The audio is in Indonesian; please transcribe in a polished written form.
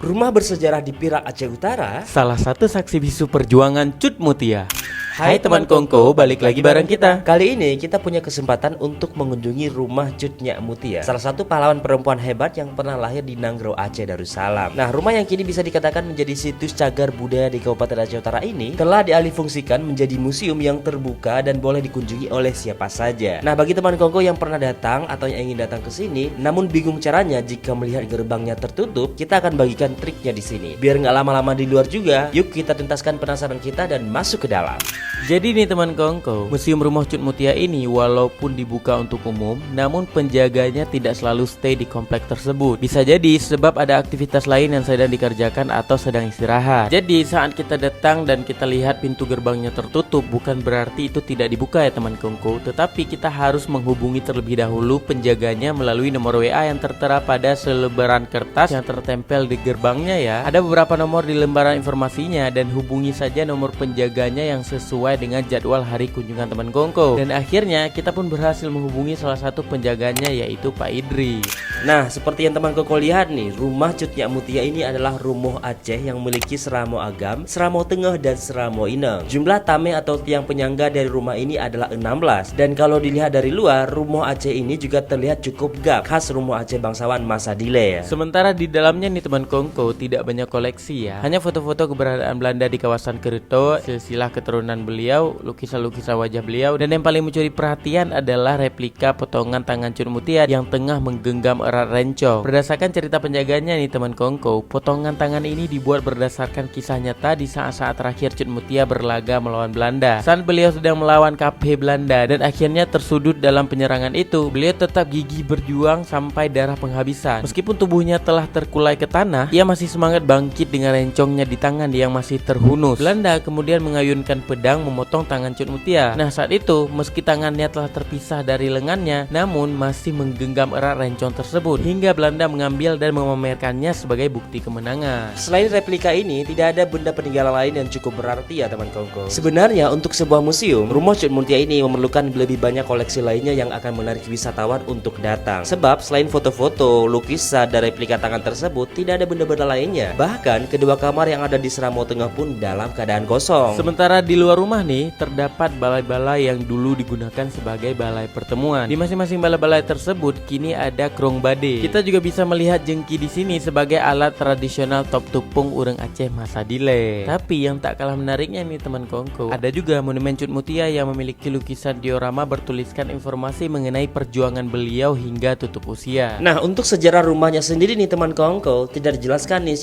Rumah bersejarah di Perak, Aceh Utara. Salah satu saksi bisu perjuangan Cut Mutia. Hai teman Kongko, balik lagi bareng kita. Kali ini kita punya kesempatan untuk mengunjungi rumah Cut Nyak Mutia, salah satu pahlawan perempuan hebat yang pernah lahir di Nanggro, Aceh Darussalam. Nah, rumah yang kini bisa dikatakan menjadi situs cagar budaya di Kabupaten Aceh Utara ini telah dialihfungsikan menjadi museum yang terbuka dan boleh dikunjungi oleh siapa saja. Nah, bagi teman Kongko yang pernah datang atau yang ingin datang ke sini namun bingung caranya jika melihat gerbangnya tertutup, kita akan bagikan triknya di sini. Biar nggak lama-lama di luar juga, yuk kita tuntaskan penasaran kita dan masuk ke dalam. Jadi nih teman Kongko, Museum Rumah Cut Mutia ini walaupun dibuka untuk umum, namun penjaganya tidak selalu stay di komplek tersebut. Bisa jadi sebab ada aktivitas lain yang sedang dikerjakan atau sedang istirahat. Jadi saat kita datang dan kita lihat pintu gerbangnya tertutup, bukan berarti itu tidak dibuka ya teman Kongko, tetapi kita harus menghubungi terlebih dahulu penjaganya melalui nomor WA yang tertera pada selebaran kertas yang tertempel di gerbangnya ya. Ada beberapa nomor di lembaran informasinya dan hubungi saja nomor penjaganya yang sesuai dengan jadwal hari kunjungan teman Kongko. Dan akhirnya kita pun berhasil menghubungi salah satu penjaganya, yaitu Pak Idri. Nah, seperti yang teman Kongko lihat nih, rumah Cut Nyak Mutia ini adalah rumah Aceh yang memiliki seramo agam, seramo tengah dan seramo ineng. Jumlah tameh atau tiang penyangga dari rumah ini adalah 16. Dan kalau dilihat dari luar, rumah Aceh ini juga terlihat cukup gap, khas rumah Aceh bangsawan masa dile ya. Sementara di dalamnya nih teman Kongko tidak banyak koleksi ya, hanya foto-foto keberadaan Belanda di kawasan Kerto, silsilah keturunan beliau, lukisan-lukisan wajah beliau, dan yang paling mencuri perhatian adalah replika potongan tangan Cut Mutia yang tengah menggenggam erat rencong. Berdasarkan cerita penjaganya nih teman Kongko, potongan tangan ini dibuat berdasarkan kisah nyata di saat-saat terakhir Cut Mutia berlaga melawan Belanda. Saat beliau sedang melawan KP Belanda dan akhirnya tersudut dalam penyerangan itu, beliau tetap gigih berjuang sampai darah penghabisan. Meskipun tubuhnya telah terkulai ke tanah, ia masih semangat bangkit dengan rencongnya di tangan yang masih terhunus. Belanda kemudian mengayunkan pedang memotong tangan Cut Mutia. Nah, saat itu meski tangannya telah terpisah dari lengannya, namun masih menggenggam erat rencong tersebut hingga Belanda mengambil dan memamerkannya sebagai bukti kemenangan. Selain replika ini, tidak ada benda peninggalan lain yang cukup berarti ya teman Kongko. Sebenarnya untuk sebuah museum, rumah Cut Mutia ini memerlukan lebih banyak koleksi lainnya yang akan menarik wisatawan untuk datang. Sebab selain foto-foto, lukisan, dan replika tangan tersebut, tidak ada benda-benda lainnya. Bahkan kedua kamar yang ada di seramo tengah pun dalam keadaan kosong. Sementara di luar rumah nih terdapat balai-balai yang dulu digunakan sebagai balai pertemuan. Di masing-masing balai-balai tersebut kini ada krong bade. Kita juga bisa melihat jengki di sini sebagai alat tradisional top tupung urang Aceh masa dile. Tapi yang tak kalah menariknya nih teman Kongko, ada juga monumen Cut Mutia yang memiliki lukisan diorama bertuliskan informasi mengenai perjuangan beliau hingga tutup usia. Nah, untuk sejarah rumahnya sendiri nih teman Kongko tidak dijelaskan nih secara